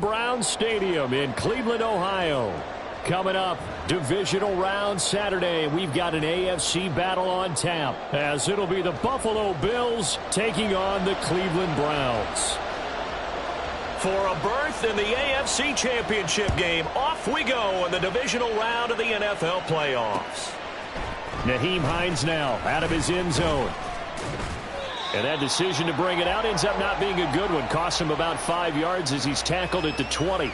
Brown Stadium in Cleveland, Ohio. Coming up, divisional round Saturday, we've got an AFC battle on tap, as it'll be the Buffalo Bills taking on the Cleveland Browns. For a berth in the AFC Championship game, off we go in the divisional round of the NFL playoffs. Nyheim Hines now out of his end zone. And that decision to bring it out ends up not being a good one. Costs him about 5 yards as he's tackled at the 20.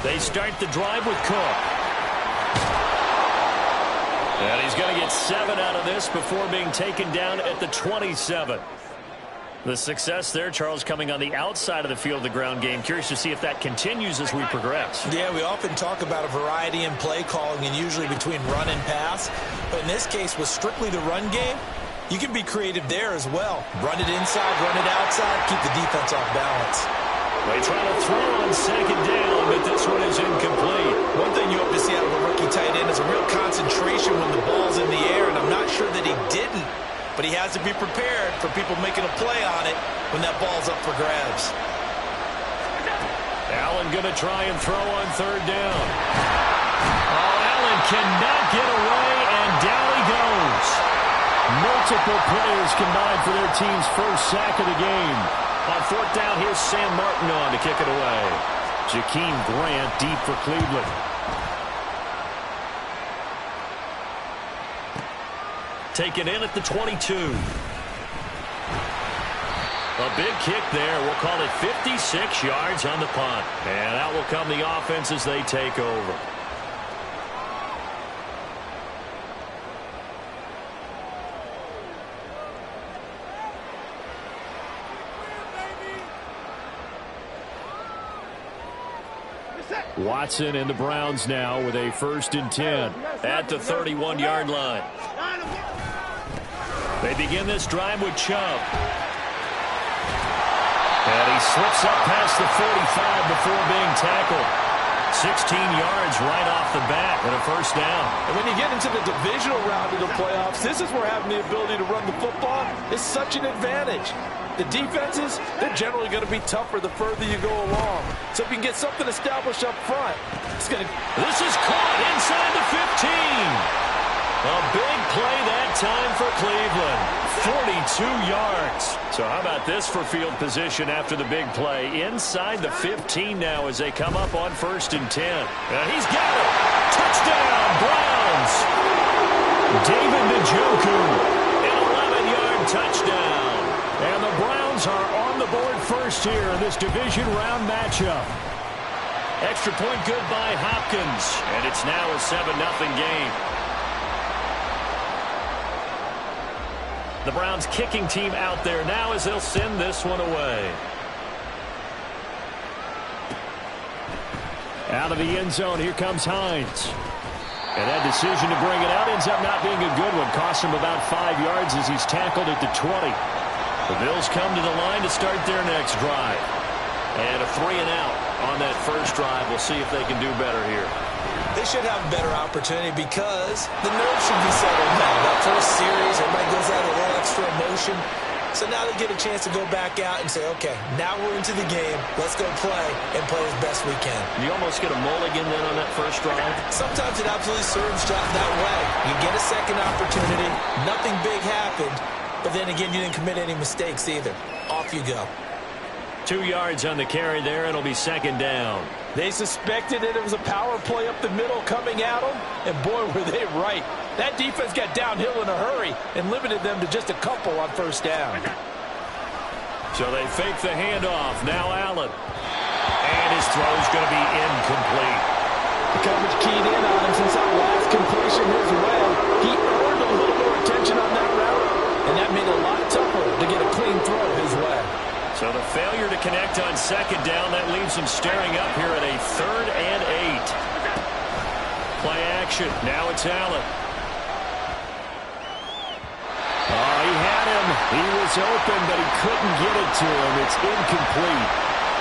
They start the drive with Cook. And he's going to get 7 out of this before being taken down at the 27. The success there, Charles, coming on the outside of the field of the ground game. Curious to see if that continues as we progress. Yeah, we often talk about a variety in play calling and usually between run and pass. But in this case, with strictly the run game, you can be creative there as well. Run it inside, run it outside, keep the defense off balance. They try to throw on second down, but this one is incomplete. One thing you hope to see out of a rookie tight end is a real concentration when the ball's in the air, and I'm not sure that he didn't, but he has to be prepared for people making a play on it when that ball's up for grabs. Allen going to try and throw on third down. Oh, Allen cannot get away, and down he goes. Multiple players combined for their team's first sack of the game. On fourth down, here's Sam Martin on to kick it away. Jakeem Grant deep for Cleveland. Taken in at the 22. A big kick there. We'll call it 56 yards on the punt. And out will come the offense as they take over. Watson and the Browns now with a 1st and 10 at the 31-yard line. They begin this drive with Chubb. And he slips up past the 45 before being tackled. 16 yards right off the bat and a 1st down. And when you get into the divisional round of the playoffs, this is where having the ability to run the football is such an advantage. The defenses, they're generally going to be tougher the further you go along. So if you can get something established up front, it's going to... This is caught inside the 15. A big play that time for Cleveland. 42 yards. So how about this for field position after the big play? Inside the 15 now as they come up on 1st and 10. And he's got it. Touchdown, Browns. David Njoku. An 11-yard touchdown. And the Browns are on the board first here in this division round matchup. Extra point good by Hopkins. And it's now a 7-0 game. The Browns kicking team out there now as they'll send this one away. Out of the end zone, here comes Hines. And that decision to bring it out ends up not being a good one. Costs him about 5 yards as he's tackled at the 20. The Bills come to the line to start their next drive. And a 3-and-out on that first drive. We'll see if they can do better here. They should have a better opportunity because the nerves should be settled now. That first series, everybody goes out a little extra emotion. So now they get a chance to go back out and say, okay, now we're into the game. Let's go play and play as best we can. You almost get a mulligan then on that first drive? Sometimes it absolutely serves that way. You get a second opportunity. Nothing big happened. But then again, you didn't commit any mistakes either. Off you go. 2 yards on the carry there. It'll be 2nd down. They suspected that it was a power play up the middle coming at them, and boy, were they right. That defense got downhill in a hurry and limited them to just a couple on 1st down. So they fake the handoff. Now Allen. And his throw's going to be incomplete. The coverage keyed in on him since that last completion his way. He earned a little more attention on that route, and that made it a lot tougher to get a clean throw his way. So the failure to connect on 2nd down, that leaves him staring up here at a 3rd and 8. Play action. Now it's Allen. Oh, he had him. He was open, but he couldn't get it to him. It's incomplete.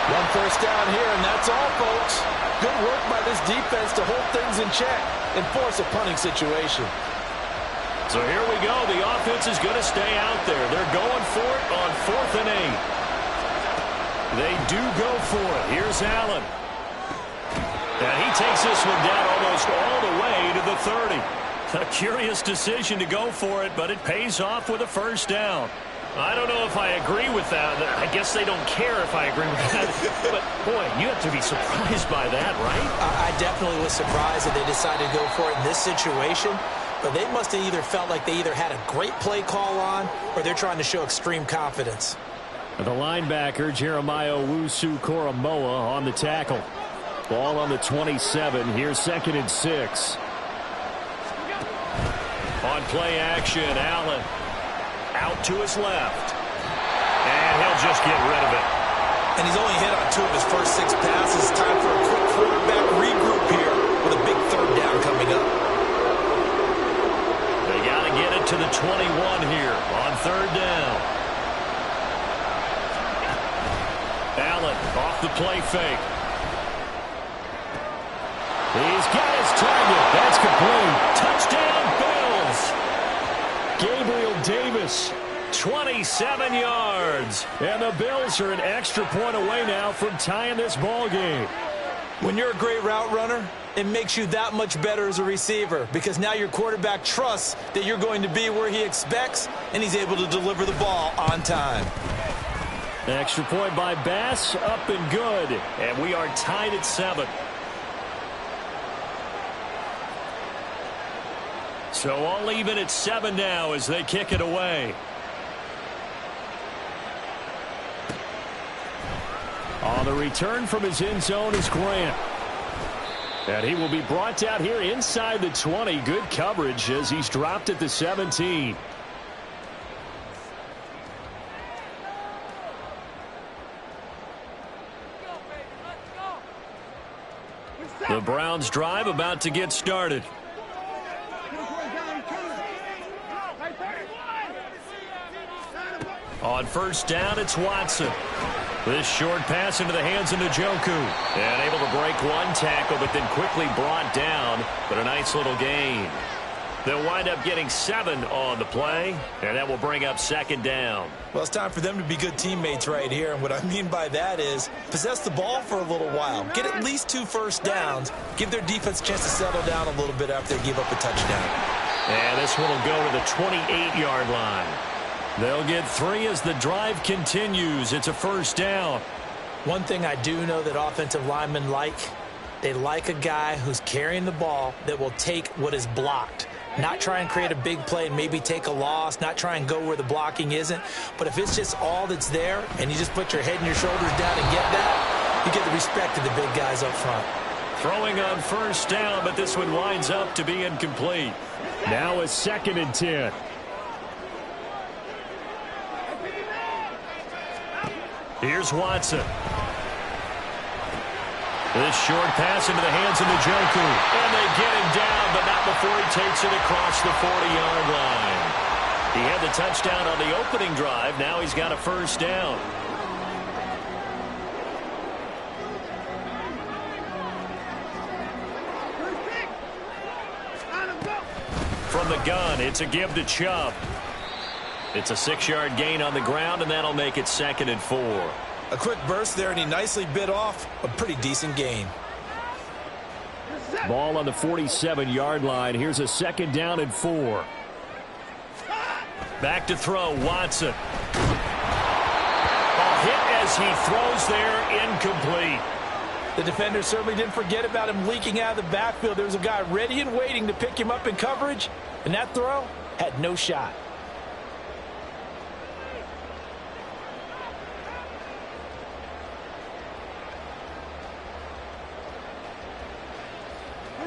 One first down here, and that's all, folks. Good work by this defense to hold things in check and force a punting situation. So here we go. The offense is going to stay out there. They're going for it on 4th and 8. They do go for it. Here's Allen. And he takes this one down almost all the way to the 30. A curious decision to go for it, but it pays off with a first down. I don't know if I agree with that. I guess they don't care if I agree with that. But, boy, you have to be surprised by that, right? I definitely was surprised that they decided to go for it in this situation. But they must have either felt like they either had a great play call on or they're trying to show extreme confidence. The linebacker, Jeremiah Owusu-Koramoah, on the tackle. Ball on the 27. Here's 2nd and 6. On play action, Allen. Out to his left. And he'll just get rid of it. And he's only hit on 2 of his first 6 passes. Time for a quick quarterback regroup here with a big 3rd down coming up. They got to get it to the 21 here on 3rd down. Allen off the play fake. He's got his target. That's complete. Touchdown, Bills. Gabriel Davis. 27 yards. And the Bills are an extra point away now from tying this ball game. When you're a great route runner, it makes you that much better as a receiver because now your quarterback trusts that you're going to be where he expects, and he's able to deliver the ball on time. Extra point by Bass, up and good. And we are tied at 7. So all even at 7 now as they kick it away. On the return from his end zone is Grant. And he will be brought down here inside the 20. Good coverage as he's dropped at the 17. The Browns drive about to get started. On first down, it's Watson. This short pass into the hands of Njoku. And able to break one tackle, but then quickly brought down. But a nice little gain. They'll wind up getting 7 on the play, and that will bring up 2nd down. Well, it's time for them to be good teammates right here. And what I mean by that is possess the ball for a little while. Get at least 2 first downs. Give their defense a chance to settle down a little bit after they give up a touchdown. And this one will go to the 28-yard line. They'll get 3 as the drive continues. It's a first down. One thing I do know that offensive linemen like, they like a guy who's carrying the ball that will take what is blocked. Not try and create a big play and maybe take a loss, not try and go where the blocking isn't. But if it's just all that's there and you just put your head and your shoulders down and get that, you get the respect of the big guys up front. Throwing on first down, but this one winds up to be incomplete. Now a 2nd and 10. Here's Watson. This short pass into the hands of Njoku. And they get him down, but not before he takes it across the 40-yard line. He had the touchdown on the opening drive. Now he's got a first down. From the gun, it's a give to Chubb. It's a 6-yard gain on the ground, and that'll make it 2nd and 4. A quick burst there, and he nicely bit off a pretty decent gain. Ball on the 47-yard line. Here's a 2nd down and 4. Back to throw, Watson. A hit as he throws there, incomplete. The defender certainly didn't forget about him leaking out of the backfield. There was a guy ready and waiting to pick him up in coverage, and that throw had no shot.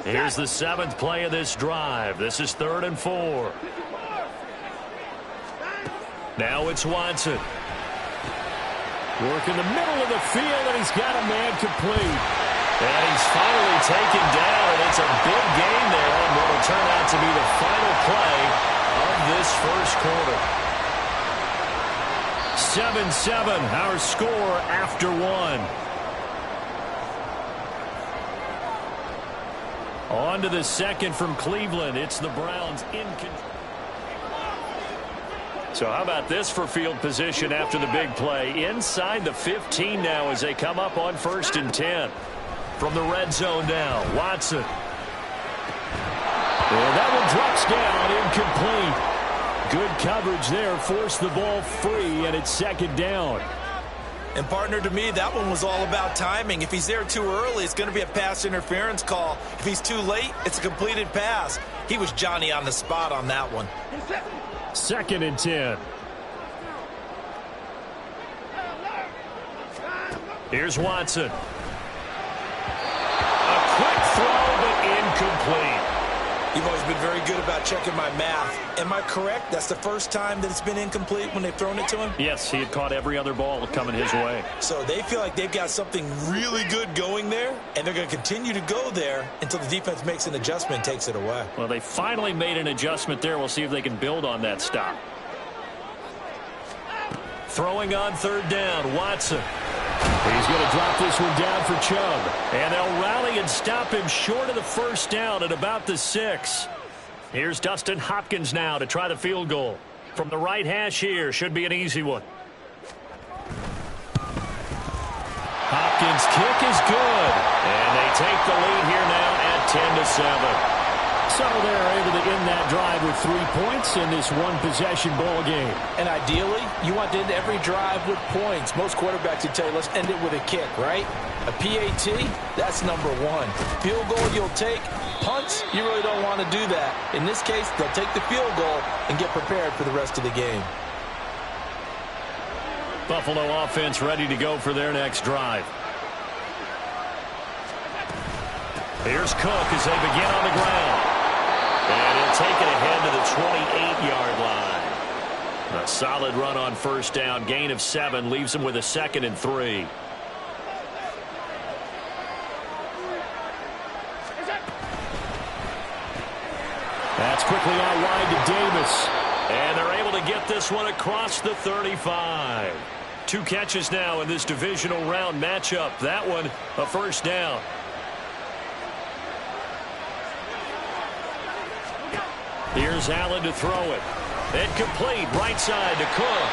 Here's the 7th play of this drive. This is 3rd and 4. Now it's Watson. Work in the middle of the field, and he's got a man complete. And he's finally taken down, and it's a big gain there on what will turn out to be the final play of this first quarter. 7-7, our score after one. On to the second from Cleveland. It's the Browns in control. So how about this for field position after the big play? Inside the 15 now as they come up on 1st and 10. From the red zone now, Watson. And that one drops down, incomplete. Good coverage there, forced the ball free, and it's 2nd down. And, partner, to me, that one was all about timing. If he's there too early, it's going to be a pass interference call. If he's too late, it's a completed pass. He was Johnny on the spot on that one. 2nd and 10. Here's Watson. A quick throw, but incomplete. You've always been very good about checking my math. Am I correct? That's the first time that it's been incomplete when they've thrown it to him? Yes, he had caught every other ball coming his way. So they feel like they've got something really good going there, and they're going to continue to go there until the defense makes an adjustment and takes it away. Well, they finally made an adjustment there. We'll see if they can build on that stop. Throwing on 3rd down, Watson. He's going to drop this one down for Chubb. And they'll rally and stop him short of the 1st down at about the 6. Here's Dustin Hopkins now to try the field goal. From the right hash here, should be an easy one. Hopkins' kick is good. And they take the lead here now at 10-7. So they're able to end that drive with 3 points in this one-possession ball game. And ideally, you want to end every drive with points. Most quarterbacks would tell you, let's end it with a kick, right? A PAT, that's number 1. Field goal you'll take. Punts, you really don't want to do that. In this case, they'll take the field goal and get prepared for the rest of the game. Buffalo offense ready to go for their next drive. Here's Cook as they begin on the ground. And he'll take it ahead to the 28-yard line. A solid run on 1st down. Gain of 7 leaves him with a 2nd and 3. That's quickly out wide to Davis. And they're able to get this one across the 35. 2 catches now in this divisional round matchup. That one a 1st down. Here's Allen to throw it. Incomplete, right side to Cook.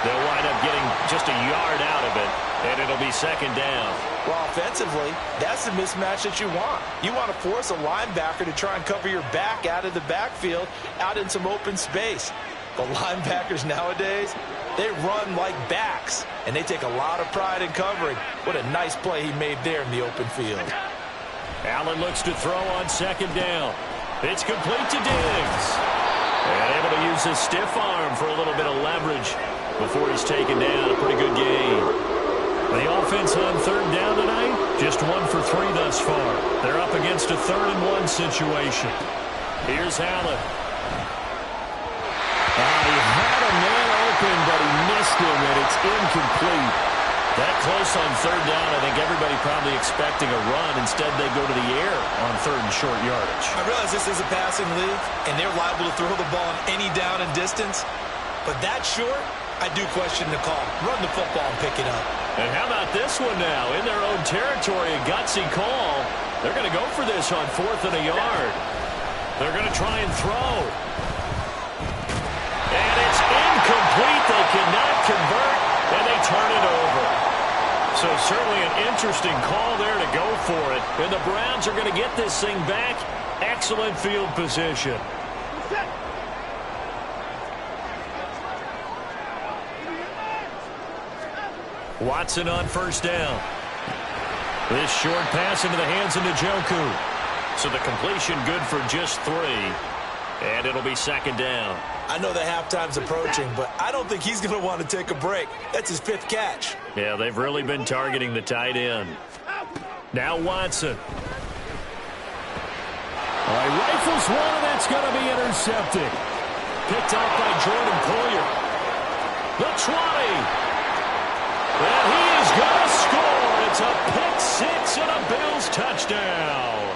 They'll wind up getting just a yard out of it, and it'll be 2nd down. Well, offensively, that's the mismatch that you want. You want to force a linebacker to try and cover your back out of the backfield, out in some open space. But linebackers nowadays, they run like backs, and they take a lot of pride in covering. What a nice play he made there in the open field. Allen looks to throw on 2nd down. It's complete to Diggs. And able to use his stiff arm for a little bit of leverage before he's taken down. A pretty good game. The offense on 3rd down tonight, just 1 for 3 thus far. They're up against a 3rd and 1 situation. Here's Allen. He had a man open, but he missed him, and it's incomplete. That close on 3rd down, I think everybody probably expecting a run. Instead, they go to the air on 3rd and short yardage. I realize this is a passing league, and they're liable to throw the ball on any down and distance. But that short, I do question the call. Run the football and pick it up. And how about this one now? In their own territory, a gutsy call. They're going to go for this on 4th and a yard. They're going to try and throw. And it's incomplete. They cannot convert, and they turn it over. So certainly an interesting call there to go for it. And the Browns are going to get this thing back. Excellent field position. Watson on 1st down. This short pass into the hands of Njoku. So the completion good for just 3. And it'll be 2nd down. I know the halftime's approaching, but I don't think he's going to want to take a break. That's his 5th catch. Yeah, they've really been targeting the tight end. Now Watson. He rifles one, and that's going to be intercepted. Picked off by Jordan Poyer. The 20. And he is going to score. It's a pick 6 and a Bills touchdown.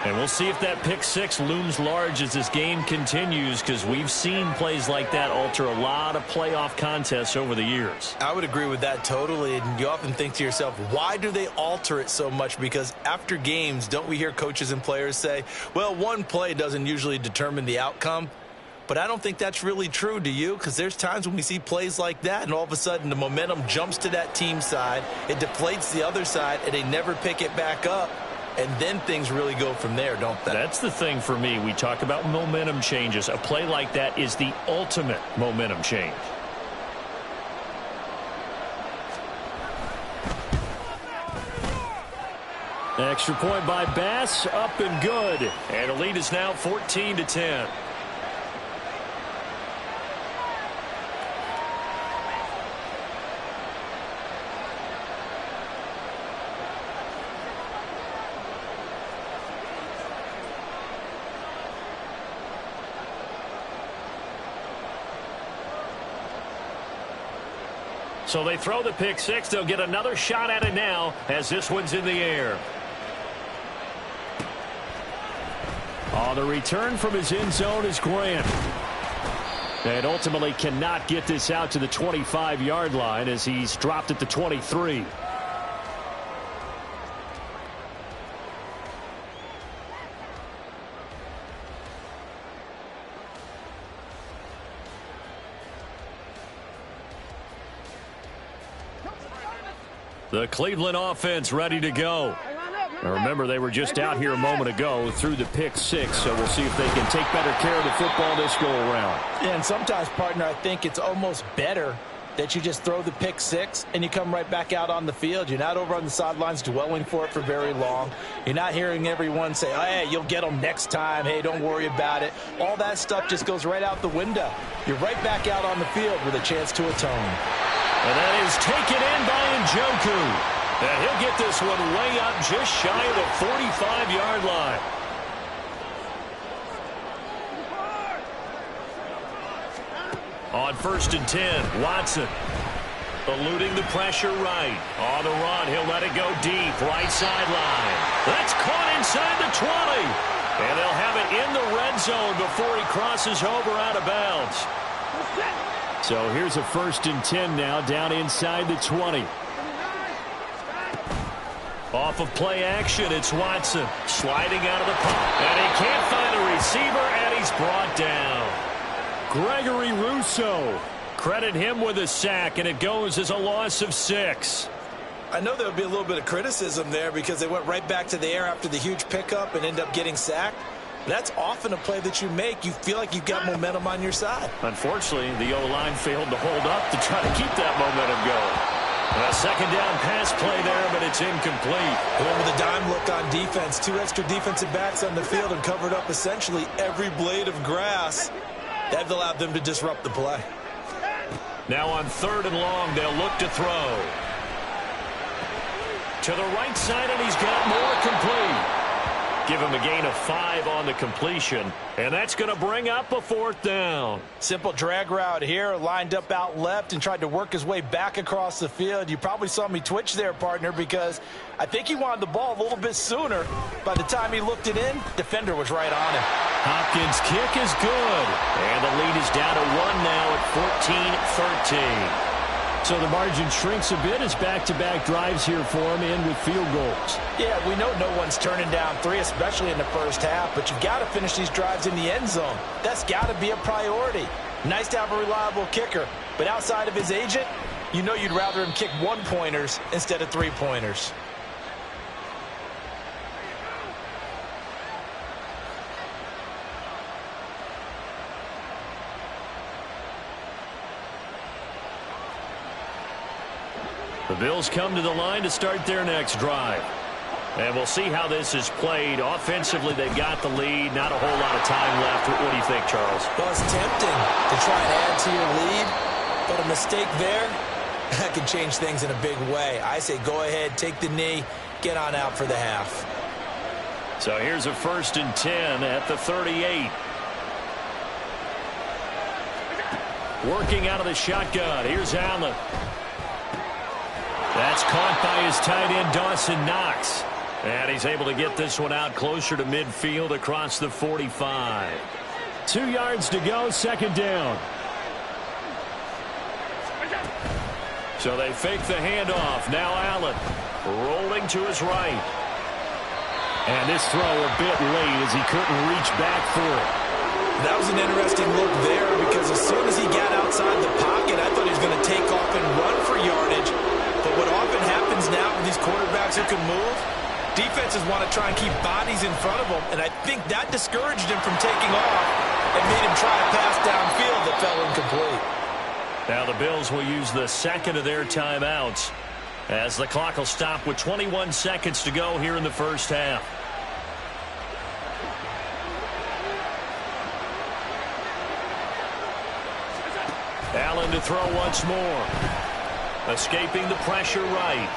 And we'll see if that pick six looms large as this game continues, because we've seen plays like that alter a lot of playoff contests over the years. I would agree with that totally. And you often think to yourself, why do they alter it so much? Because after games, don't we hear coaches and players say, well, one play doesn't usually determine the outcome? But I don't think that's really true, do you? Because there's times when we see plays like that, and all of a sudden the momentum jumps to that team side, it deflates the other side, and they never pick it back up. And then things really go from there, don't they? That's the thing for me. We talk about momentum changes. A play like that is the ultimate momentum change. Extra point by Bass, up and good. And the lead is now 14-10. So they throw the pick six. They'll get another shot at it now as this one's in the air. On the return from his end zone is Grant. And ultimately cannot get this out to the 25-yard line as he's dropped at the 23. The Cleveland offense ready to go. Now remember, they were just out here a moment ago through the pick six, so we'll see if they can take better care of the football this go-around. Yeah, and sometimes, partner, I think it's almost better that you just throw the pick six and you come right back out on the field. You're not over on the sidelines dwelling for it for very long. You're not hearing everyone say, oh, hey, you'll get them next time. Hey, don't worry about it. All that stuff just goes right out the window. You're right back out on the field with a chance to atone. And that is taken in by Njoku. And he'll get this one way up just shy of the 45-yard line. On 1st and 10, Watson eluding the pressure right. On the run, he'll let it go deep, right sideline. That's caught inside the 20. And they'll have it in the red zone before he crosses over out of bounds. So here's a 1st and 10 now, down inside the 20. Off of play action, it's Watson sliding out of the pocket. And he can't find a receiver, and he's brought down. Gregory Rousseau. Credit him with a sack, and it goes as a loss of 6. I know there would be a little bit of criticism there because they went right back to the air after the huge pickup and end up getting sacked. That's often a play that you make. You feel like you've got momentum on your side. Unfortunately, the O-line failed to hold up to try to keep that momentum going. A second down pass play there, but it's incomplete. Going with a dime look on defense. 2 extra defensive backs on the field and covered up essentially every blade of grass. That allowed them to disrupt the play. Now on 3rd and long, they'll look to throw. To the right side, and he's got more complete. Give him a gain of 5 on the completion, and that's going to bring up a 4th down. Simple drag route here, lined up out left and tried to work his way back across the field. You probably saw me twitch there, partner, because I think he wanted the ball a little bit sooner. By the time he looked it in, defender was right on him. Hopkins' kick is good, and the lead is down to 1 now at 14-13. So the margin shrinks a bit as back-to-back drives here for him in with field goals. Yeah, we know no one's turning down 3, especially in the first half, but you've got to finish these drives in the end zone. That's got to be a priority. Nice to have a reliable kicker, but outside of his agent, you know you'd rather him kick 1-pointers instead of 3-pointers. The Bills come to the line to start their next drive. And we'll see how this is played. Offensively, they've got the lead. Not a whole lot of time left. What do you think, Charles? Well, it's tempting to try and add to your lead, but a mistake there, that could change things in a big way. I say go ahead, take the knee, get on out for the half. So here's a 1st and 10 at the 38. Working out of the shotgun. Here's Allen. That's caught by his tight end, Dawson Knox. And he's able to get this one out closer to midfield across the 45. 2 yards to go, second down. So they fake the handoff. Now Allen rolling to his right. And this throw a bit late as he couldn't reach back for it. That was an interesting look there because as soon as he got outside the pocket, I thought he was going to take off and run for yardage. But what often happens now with these quarterbacks who can move, defenses want to try and keep bodies in front of them, and I think that discouraged him from taking off and made him try to pass downfield that fell incomplete. Now the Bills will use the second of their timeouts as the clock will stop with 21 seconds to go here in the first half. Allen to throw once more. Escaping the pressure right.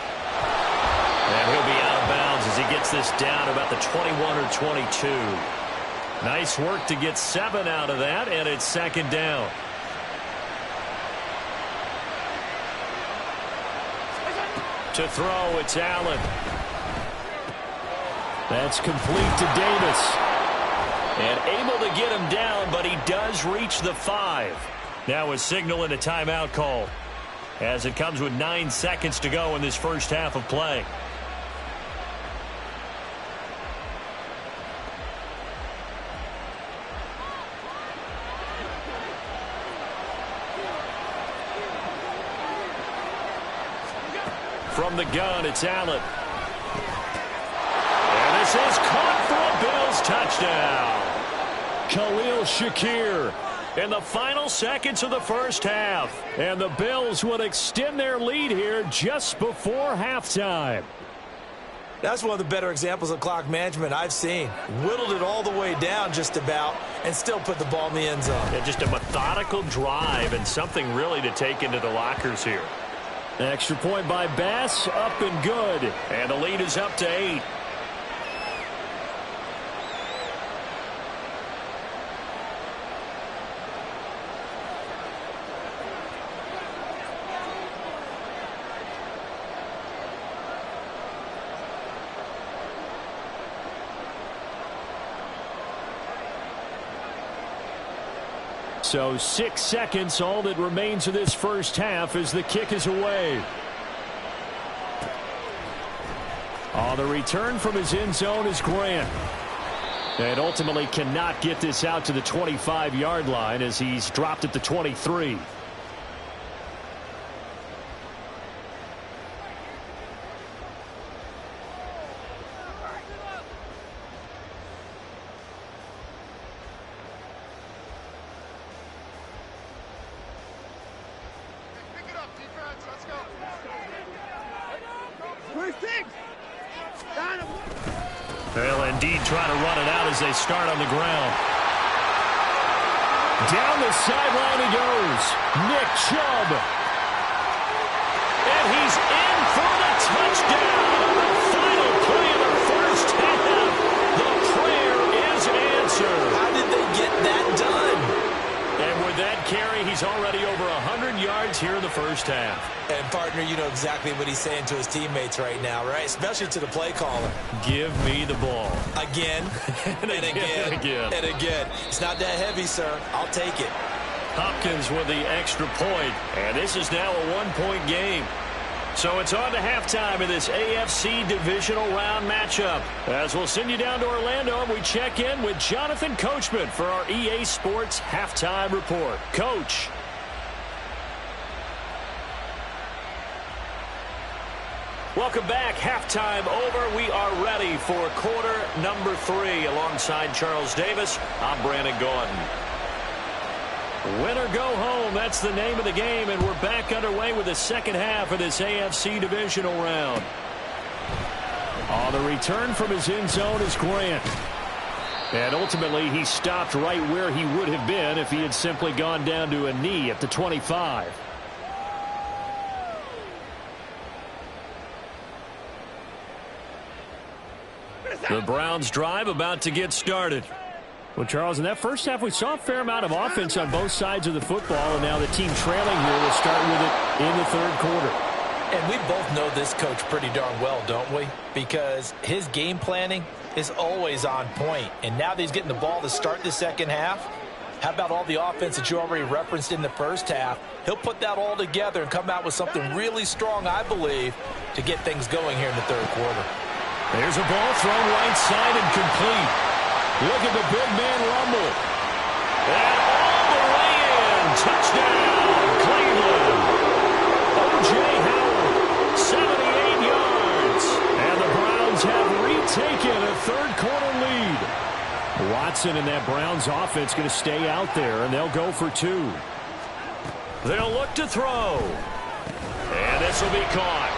And he'll be out of bounds as he gets this down about the 21 or 22. Nice work to get 7 out of that, and it's second down. To throw, it's Allen. That's complete to Davis. And able to get him down, but he does reach the 5. Now a signal and a timeout call as it comes with 9 seconds to go in this first half of play. From the gun, it's Allen. And this is caught for a Bills touchdown. Khalil Shakir In the final seconds of the first half. And the Bills would extend their lead here just before halftime. That's one of the better examples of clock management I've seen. Whittled it all the way down just about and still put the ball in the end zone. Yeah, just a methodical drive and something really to take into the lockers here. Extra point by Bass, up and good. And the lead is up to 8. So 6 seconds, all that remains of this first half as the kick is away. On the return from his end zone is Grant. And ultimately cannot get this out to the 25-yard line as he's dropped at the 23. They'll indeed try to run it out as they start on the ground. Down the sideline he goes. Nick Chubb. And he's in for the touchdown on the final play of the first half. The prayer is answered. How did they get that done? And with that carry, he's already over 100 yards here in the first half. And, partner, you know exactly what he's saying to his teammates right now, right? Especially to the play caller. Give me the ball. Again, and again, and again. It's not that heavy, sir. I'll take it. Hopkins with the extra point. And this is now a one-point game. So it's on to halftime in this AFC Divisional Round matchup. As we'll send you down to Orlando, and we check in with Jonathan Coachman for our EA Sports Halftime Report. Coach. Welcome back. Halftime over. We are ready for quarter number 3. Alongside Charles Davis, I'm Brandon Gordon. Win or go home, that's the name of the game, and we're back underway with the second half of this AFC Divisional Round. On the return from his end zone is Grant. And ultimately, he stopped right where he would have been if he had simply gone down to a knee at the 25. The Browns drive about to get started. Well, Charles, in that first half, we saw a fair amount of offense on both sides of the football, and now the team trailing here will start with it in the third quarter. And we both know this coach pretty darn well, don't we? Because his game planning is always on point. And now that he's getting the ball to start the second half, how about all the offense that you already referenced in the first half? He'll put that all together and come out with something really strong, I believe, to get things going here in the third quarter. There's a ball thrown right side and complete. Look at the big man rumble. And all the way in. Touchdown, Cleveland. O.J. Howard, 78 yards. And the Browns have retaken a third-quarter lead. Watson and that Browns offense going to stay out there, and they'll go for two. They'll look to throw. And this will be caught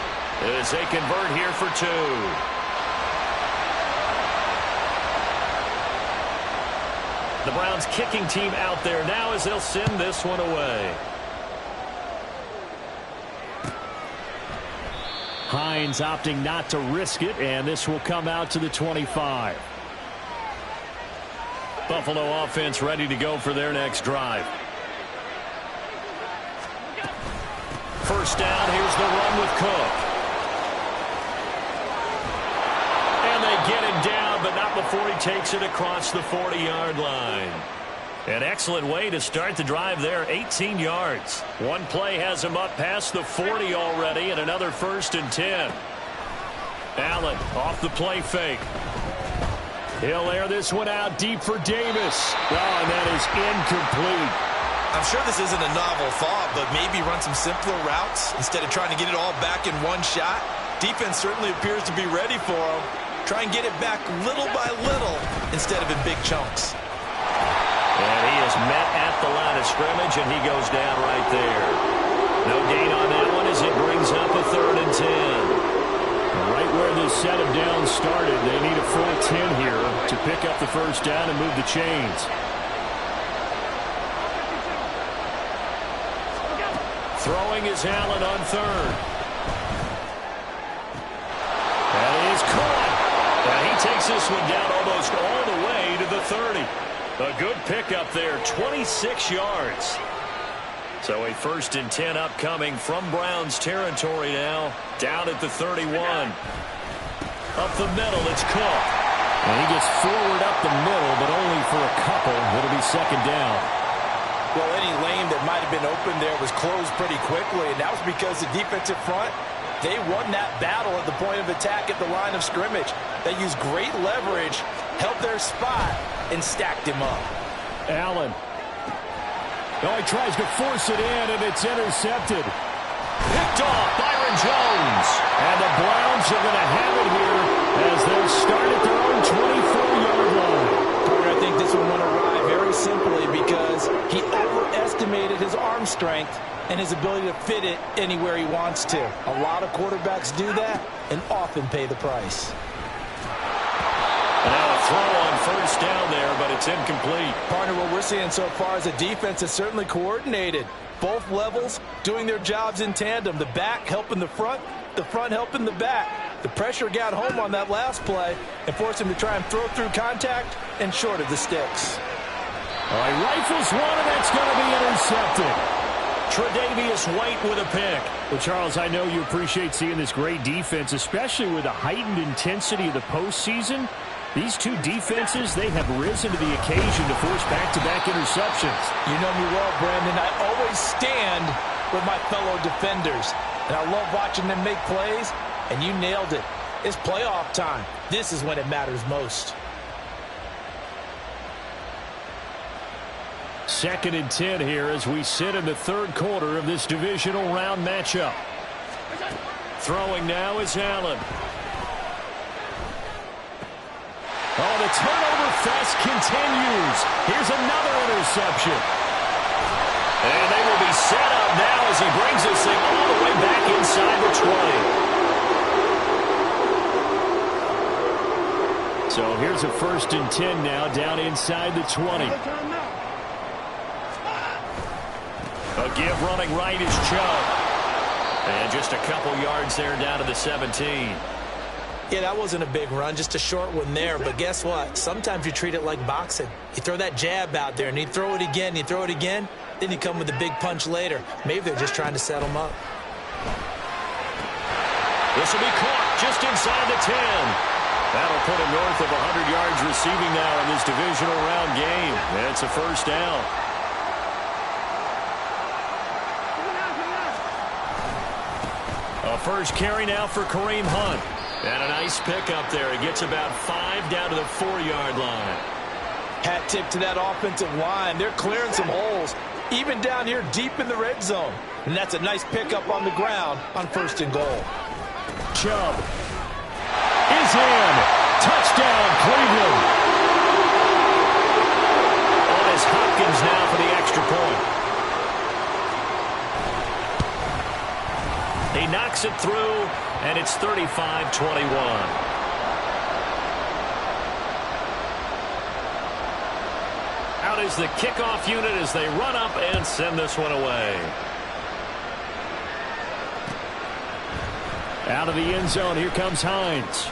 as they convert here for two. The Browns kicking team out there now as they'll send this one away. Hines opting not to risk it, and this will come out to the 25. Buffalo offense ready to go for their next drive. First down, here's the run with Cook. And they get him down, but not before he takes it across the 40-yard line. An excellent way to start the drive there, 18 yards. One play has him up past the 40 already, and another 1st and 10. Allen off the play fake. He'll air this one out deep for Davis. Oh, and that is incomplete. I'm sure this isn't a novel thought, but maybe run some simpler routes instead of trying to get it all back in one shot. Defense certainly appears to be ready for him. Try and get it back little by little instead of in big chunks. And he is met at the line of scrimmage, and he goes down right there. No gain on that one as it brings up a 3rd and 10. Right where this set of downs started, they need a full 10 here to pick up the first down and move the chains. Throwing is Allen on 3rd. That is caught. And he takes this one down almost all the way to the 30. A good pickup there, 26 yards. So a 1st and 10 upcoming from Browns territory now, down at the 31. Up the middle, it's Cook. And he gets forward up the middle, but only for a couple. It'll be 2nd down. Well, any lane that might have been open there was closed pretty quickly, and that was because the defensive front, they won that battle at the point of attack at the line of scrimmage. They used great leverage, held their spot, and stacked him up. Allen. Oh, he tries to force it in, and it's intercepted. Picked off, Byron Jones. And the Browns are going to have it here as they'll start at their own 24-yard line. Parker, I think this one went awry very simply because he overestimated his arm strength and his ability to fit it anywhere he wants to. A lot of quarterbacks do that and often pay the price. Now a throw on 1st down there, but it's incomplete. Partner, what we're seeing so far is a defense that's certainly coordinated. Both levels doing their jobs in tandem. The back helping the front helping the back. The pressure got home on that last play and forced him to try and throw through contact and short of the sticks. All right, rifles one, and that's going to be intercepted. Tre'Davious White with a pick. Well, Charles, I know you appreciate seeing this great defense, especially with the heightened intensity of the postseason. These two defenses, they have risen to the occasion to force back-to-back interceptions. You know me well, Brandon. I always stand with my fellow defenders, and I love watching them make plays, and you nailed it. It's playoff time. This is when it matters most. 2nd and 10 here as we sit in the 3rd quarter of this divisional round matchup. Throwing now is Allen. Oh, the turnover fest continues. Here's another interception. And they will be set up now as he brings this thing all the way back inside the 20. So here's a 1st and 10 now down inside the 20. A give running right is Chubb. And just a couple yards there down to the 17. Yeah, that wasn't a big run, just a short one there. But guess what? Sometimes you treat it like boxing. You throw that jab out there, and you throw it again, you throw it again, then you come with a big punch later. Maybe they're just trying to set them up. This will be caught just inside the 10. That'll put him north of 100 yards receiving now in this divisional round game. And it's a first down. A first carry now for Kareem Hunt. And a nice pickup there. He gets about 5 down to the 4-yard line. Hat tip to that offensive line. They're clearing some holes, even down here deep in the red zone. And that's a nice pickup on the ground on 1st and goal. Chubb is in. Touchdown, Cleveland. On is Hopkins now for the extra point. He knocks it through, and it's 35-21. Out is the kickoff unit as they run up and send this one away. Out of the end zone, here comes Hines.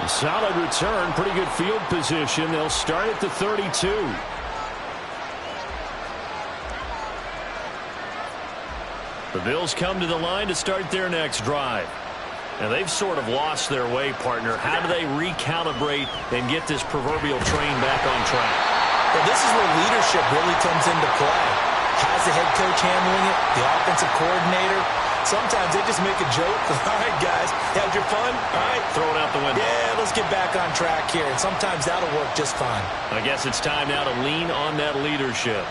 A solid return, pretty good field position. They'll start at the 32. The Bills come to the line to start their next drive. And they've sort of lost their way, partner. How do they recalibrate and get this proverbial train back on track? Well, this is where leadership really comes into play. How's the head coach handling it? The offensive coordinator? Sometimes they just make a joke. All right, guys, you had your fun? All right. Throw it out the window. Yeah, let's get back on track here. And sometimes that'll work just fine. I guess it's time now to lean on that leadership.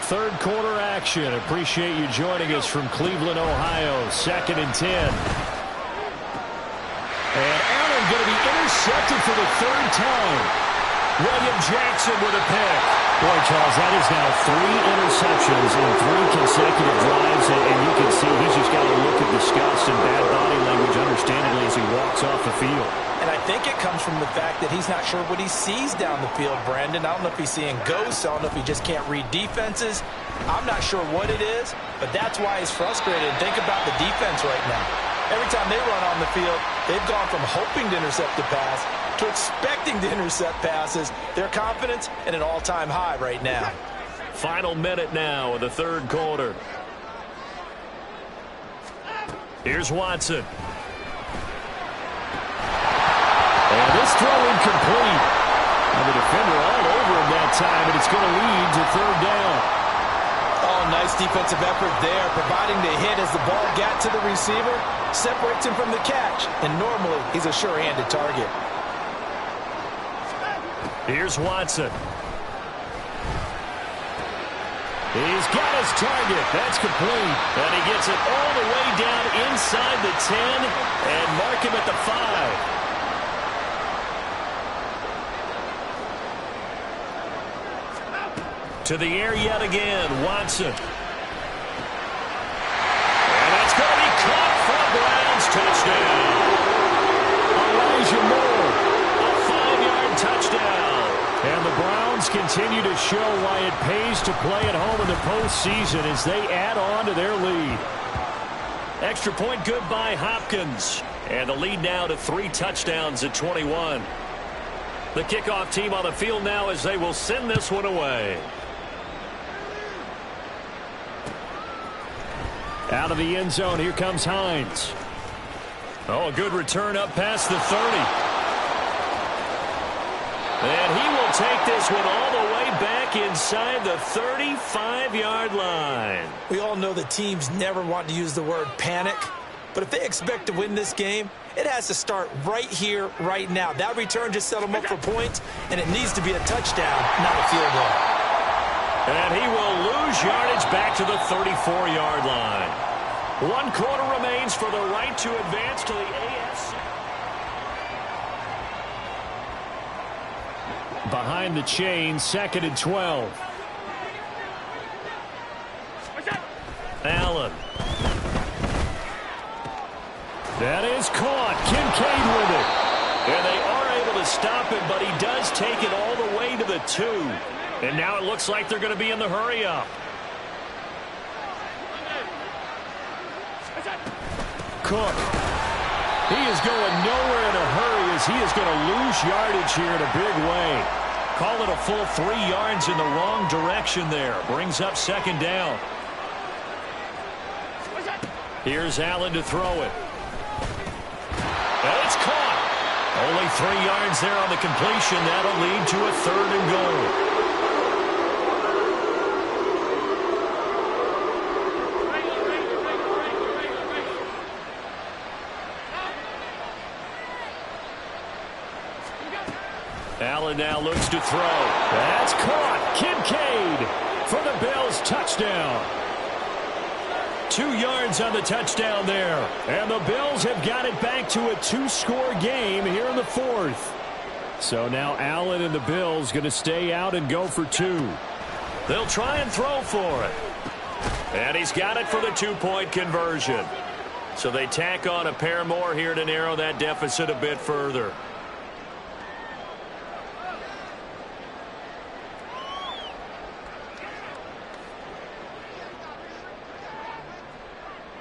Third quarter action. Appreciate you joining us from Cleveland, Ohio. 2nd and 10. And Allen going to be intercepted for the 3rd time. William Jackson with a pick. Boy, Charles, that is now 3 interceptions in 3 consecutive drives, and you can see he's just got a look of disgust and bad body language, understandably, as he walks off the field. And I think it comes from the fact that he's not sure what he sees down the field, Brandon. I don't know if he's seeing ghosts. I don't know if he just can't read defenses. I'm not sure what it is, but that's why he's frustrated. And think about the defense right now. Every time they run on the field, they've gone from hoping to intercept the pass to expecting to intercept passes. Their confidence at an all-time high right now. Final minute now of the 3rd quarter. Here's Watson. And this throw incomplete. And the defender all over him that time, and it's going to lead to 3rd down. Oh, nice defensive effort there, providing the hit as the ball got to the receiver, separates him from the catch, and normally he's a sure-handed target. Here's Watson. He's got his target. That's complete. And he gets it all the way down inside the 10 and mark him at the 5. To the air yet again, Watson. And that's going to be caught for a Browns touchdown. Elijah Moore. A 5-yard touchdown. And the Browns continue to show why it pays to play at home in the postseason as they add on to their lead. Extra point good by Hopkins. And the lead now to 3 touchdowns at 21. The kickoff team on the field now as they will send this one away. Out of the end zone, here comes Hines. Oh, a good return up past the 30. And he will take this one all the way back inside the 35-yard line. We all know that teams never want to use the word panic, but if they expect to win this game, it has to start right here, right now. That return just set them up for points, and it needs to be a touchdown, not a field goal. And he will lose yardage back to the 34-yard line. 1 quarter remains for the right to advance to the AFC. Behind the chain, 2nd and 12. Allen. That is caught. Kincaid with it. And they are able to stop him, but he does take it all the way to the 2. And now it looks like they're going to be in the hurry-up. Cook. He is going nowhere in a hurry as he is going to lose yardage here in a big way. Call it a full 3 yards in the wrong direction there. Brings up 2nd down. Here's Allen to throw it. And it's caught. Only 3 yards there on the completion. That'll lead to a 3rd and goal. Allen now looks to throw. That's caught. Kincaid for the Bills. Touchdown. 2 yards on the touchdown there. And the Bills have got it back to a 2-score game here in the 4th. So now Allen and the Bills going to stay out and go for 2. They'll try and throw for it. And he's got it for the 2-point conversion. So they tack on a pair more here to narrow that deficit a bit further.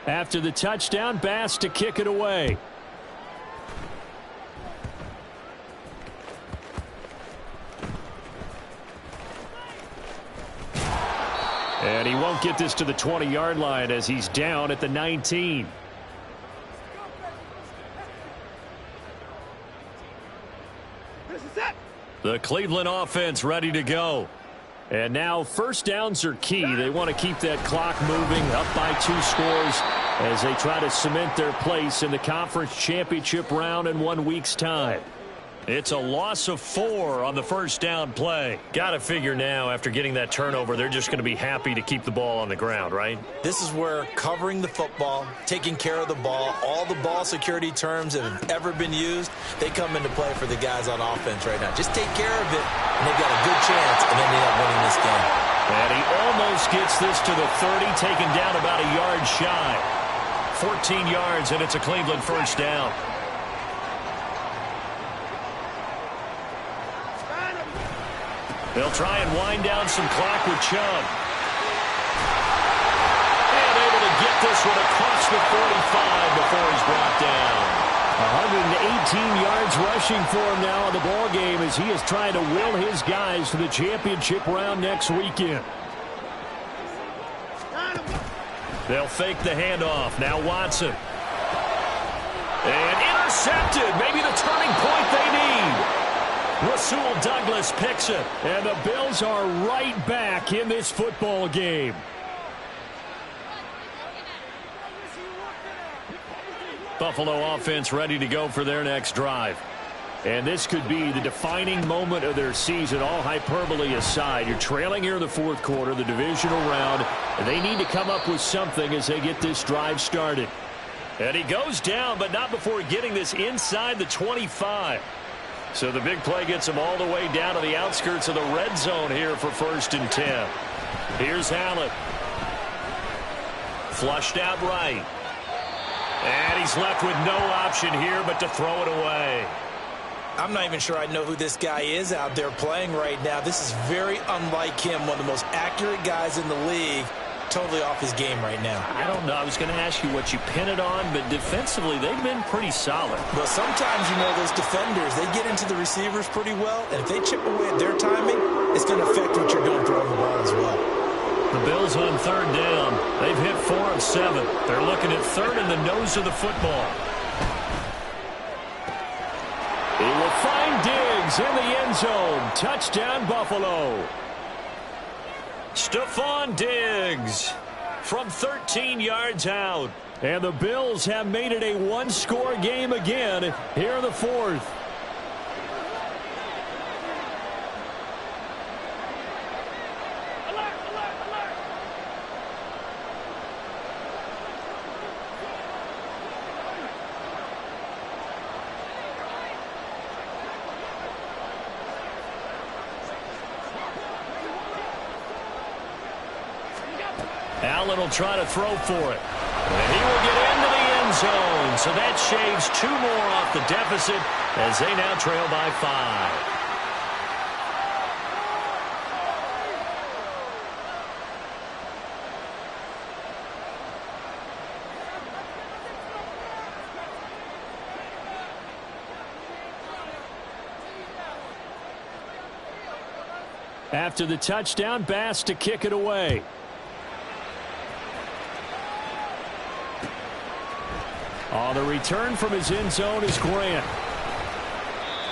After the touchdown, Bass to kick it away. And he won't get this to the 20-yard line as he's down at the 19. The Cleveland offense ready to go. And now 1st downs are key. They want to keep that clock moving up by 2 scores as they try to cement their place in the conference championship round in 1 week's time. It's a loss of 4 on the 1st down play. Got to figure now after getting that turnover, they're just going to be happy to keep the ball on the ground, right? This is where covering the football, taking care of the ball, all the ball security terms that have ever been used, they come into play for the guys on offense right now. Just take care of it, and they've got a good chance of ending up winning this game. And he almost gets this to the 30, taken down about a yard shy. 14 yards, and it's a Cleveland 1st down. They'll try and wind down some clock with Chubb. And able to get this one across the 45 before he's brought down. 118 yards rushing for him now in the ball game as he is trying to will his guys to the championship round next weekend. They'll fake the handoff. Now Watson. And intercepted. Maybe the turning point they need. Rasul Douglas picks it. And the Bills are right back in this football game. Buffalo offense ready to go for their next drive. And this could be the defining moment of their season, all hyperbole aside. You're trailing here in the 4th quarter, the divisional round. And they need to come up with something as they get this drive started. And he goes down, but not before getting this inside the 25. So the big play gets him all the way down to the outskirts of the red zone here for 1st and 10. Here's Allen. Flushed out right. And he's left with no option here but to throw it away. I'm not even sure I know who this guy is out there playing right now. This is very unlike him, one of the most accurate guys in the league. Totally off his game right now. I don't know. I was going to ask you what you pin it on, but defensively, they've been pretty solid. Well, sometimes, you know, those defenders, they get into the receivers pretty well, and if they chip away at their timing, it's going to affect what you're doing throwing the ball as well. The Bills on 3rd down. They've hit 4 of 7. They're looking at 3rd in the nose of the football. He will find Diggs in the end zone. Touchdown, Buffalo. Stephon Diggs from 13 yards out. And the Bills have made it a 1-score game again here in the 4th. Allen will try to throw for it. And he will get into the end zone. So that shaves 2 more off the deficit as they now trail by 5. After the touchdown, Bass to kick it away. On the return from his end zone is Grant.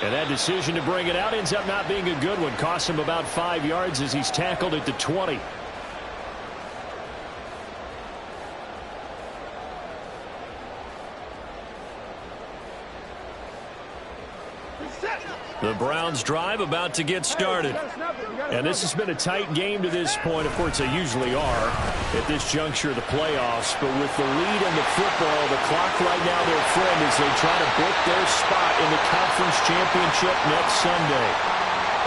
And that decision to bring it out ends up not being a good one. Costs him about 5 yards as he's tackled at the 20. The Browns drive about to get started. And this has been a tight game to this point. Of course, they usually are at this juncture of the playoffs. But with the lead in the football, the clock right now their friend as they try to book their spot in the conference championship next Sunday.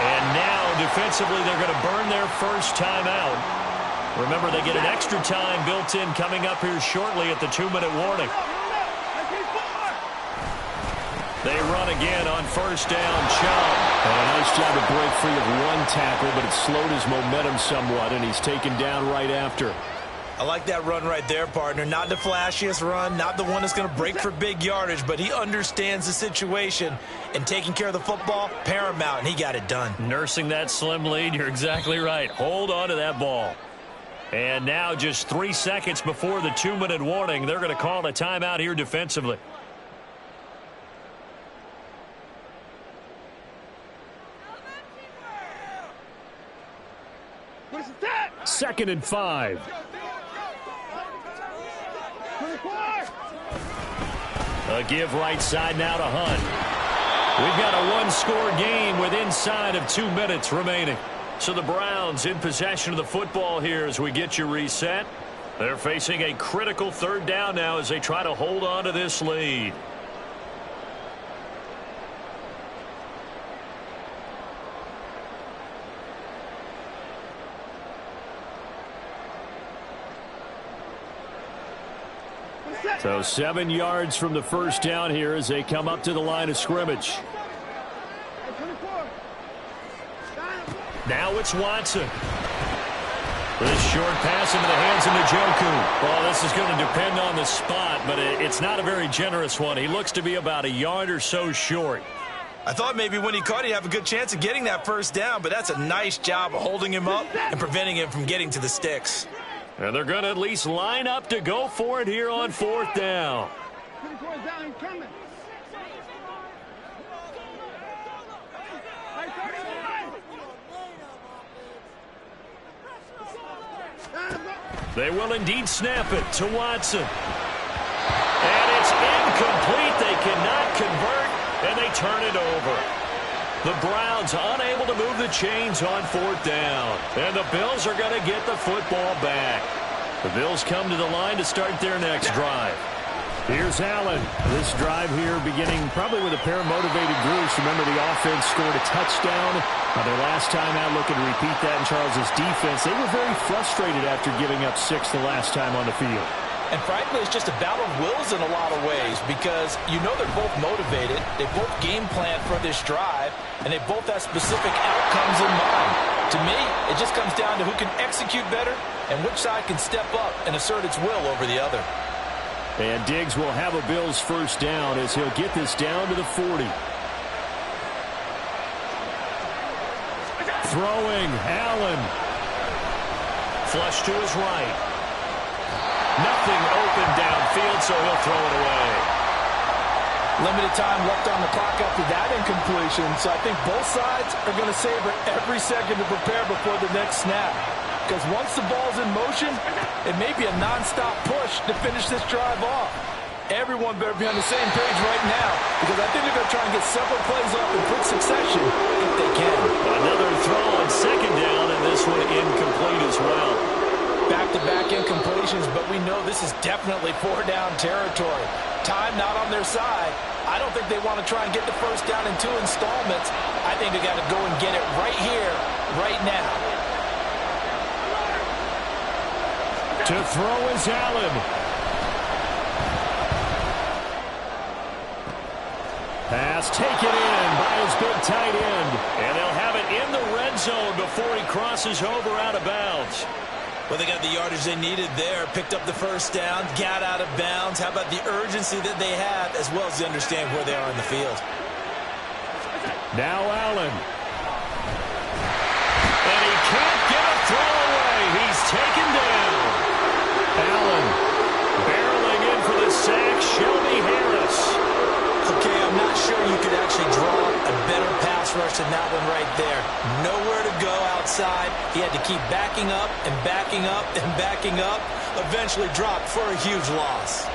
And now, defensively, they're going to burn their first time out. Remember, they get an extra time built in coming up here shortly at the 2-minute warning. They run again on first down. Chubb. And a nice job to break free of one tackle, but it slowed his momentum somewhat, and he's taken down right after. I like that run right there, partner. Not the flashiest run, not the one that's going to break for big yardage, but he understands the situation, and taking care of the football, paramount, and he got it done. Nursing that slim lead, you're exactly right. Hold on to that ball. And now just 3 seconds before the 2-minute warning, they're going to call a timeout here defensively. Second and 5. A give right side now to Hunt. We've got a one-score game with inside of 2 minutes remaining. So the Browns in possession of the football here as we get you reset. They're facing a critical third down now as they try to hold on to this lead. So 7 yards from the first down here as they come up to the line of scrimmage. Now it's Watson. This short pass into the hands of Njoku. Well, this is going to depend on the spot, but it's not a very generous one. He looks to be about a yard or so short. I thought maybe when he caught it, he'd have a good chance of getting that first down, but that's a nice job of holding him up and preventing him from getting to the sticks. And they're going to at least line up to go for it here on fourth down. They will indeed snap it to Watson. And it's incomplete. They cannot convert, and they turn it over. The Browns unable to move the chains on fourth down. And the Bills are going to get the football back. The Bills come to the line to start their next drive. Here's Allen. This drive here beginning probably with a pair of motivated groups. Remember, the offense scored a touchdown. Their last time out, looking to repeat that in Charles's defense. They were very frustrated after giving up 6 the last time on the field. And frankly, it's just a battle of wills in a lot of ways because you know they're both motivated. They both game plan for this drive, and they both have specific outcomes in mind. To me, it just comes down to who can execute better and which side can step up and assert its will over the other. And Diggs will have a Bills first down as he'll get this down to the 40. Throwing, Allen. Flush to his right. Nothing open downfield, so he'll throw it away. Limited time left on the clock after that incompletion, so I think both sides are going to savor every second to prepare before the next snap. Because once the ball's in motion, it may be a nonstop push to finish this drive off. Everyone better be on the same page right now because I think they're going to try and get several plays off in quick succession if they can. Another throw on second down, and this one incomplete as well. Back-to-back incompletions, but we know this is definitely four-down territory. Time not on their side. I don't think they want to try and get the first down in 2 installments. I think they got to go and get it right here, right now. To throw is Allen. Pass taken in by his big tight end. And they'll have it in the red zone before he crosses over out of bounds. Well, they got the yardage they needed there, picked up the first down, got out of bounds. How about the urgency that they have, as well as they understand where they are in the field? Now Allen. And he can't get a throw away. He's taken down. Allen barreling in for the sack. Shelby watching that one right there. Nowhere to go outside. He had to keep backing up and backing up and backing up. Eventually dropped for a huge loss.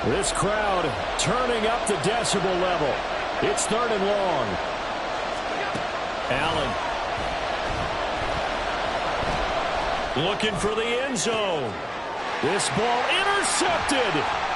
This crowd turning up the decibel level. It's 3rd and long. Allen. Looking for the end zone. This ball intercepted.